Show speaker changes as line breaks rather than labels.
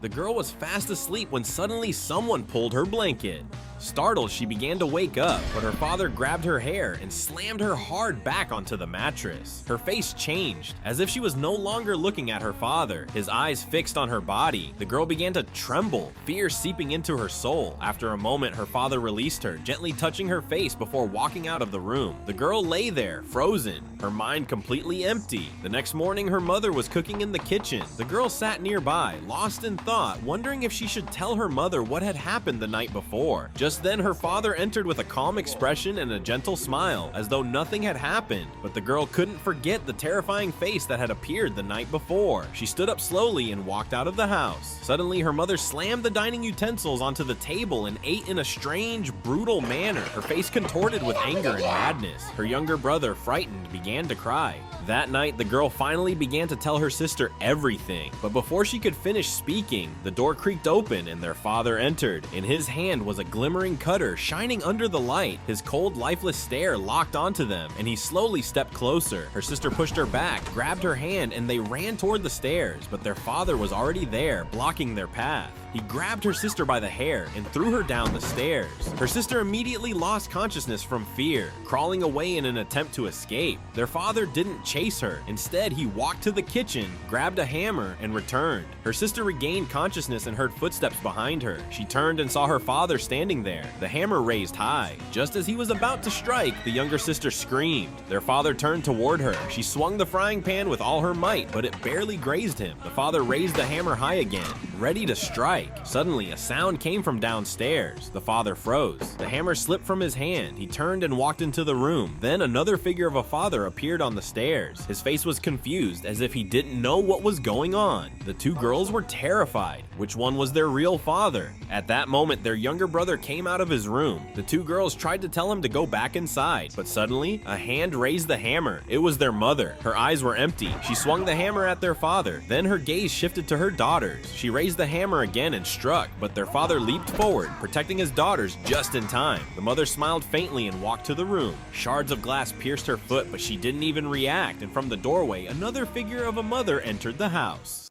The girl was fast asleep when suddenly someone pulled her blanket. Startled, she began to wake up, but her father grabbed her hair and slammed her hard back onto the mattress. Her face changed, as if she was no longer looking at her father, his eyes fixed on her body. The girl began to tremble, fear seeping into her soul. After a moment, her father released her, gently touching her face before walking out of the room. The girl lay there, frozen, her mind completely empty. The next morning, her mother was cooking in the kitchen. The girl sat nearby, lost in thought, wondering if she should tell her mother what had happened the night before. Just then, her father entered with a calm expression and a gentle smile, as though nothing had happened, but the girl couldn't forget the terrifying face that had appeared the night before. She stood up slowly and walked out of the house. Suddenly, her mother slammed the dining utensils onto the table and ate in a strange, brutal manner, her face contorted with anger and madness. Her younger brother, frightened, began to cry. That night, the girl finally began to tell her sister everything, but before she could finish speaking, the door creaked open and their father entered. In his hand was a glimmering cutter shining under the light. His cold, lifeless stare locked onto them, and he slowly stepped closer. Her sister pushed her back, grabbed her hand, and they ran toward the stairs, but their father was already there, blocking their path. He grabbed her sister by the hair and threw her down the stairs. Her sister immediately lost consciousness from fear, crawling away in an attempt to escape. Their father didn't chase her. Instead, he walked to the kitchen, grabbed a hammer, and returned. Her sister regained consciousness and heard footsteps behind her. She turned and saw her father standing there, the hammer raised high. Just as he was about to strike, the younger sister screamed. Their father turned toward her. She swung the frying pan with all her might, but it barely grazed him. The father raised the hammer high again, ready to strike. Suddenly, a sound came from downstairs. The father froze. The hammer slipped from his hand. He turned and walked into the room. Then another figure of a father appeared on the stairs. His face was confused, as if he didn't know what was going on. The two girls were terrified. Which one was their real father? At that moment, their younger brother came out of his room. The two girls tried to tell him to go back inside, but suddenly, a hand raised the hammer. It was their mother. Her eyes were empty. She swung the hammer at their father. Then her gaze shifted to her daughters. She raised the hammer again and struck, but their father leaped forward, protecting his daughters just in time. The mother smiled faintly and walked to the room. Shards of glass pierced her foot, but she didn't even react, and from the doorway, another figure of a mother entered the house.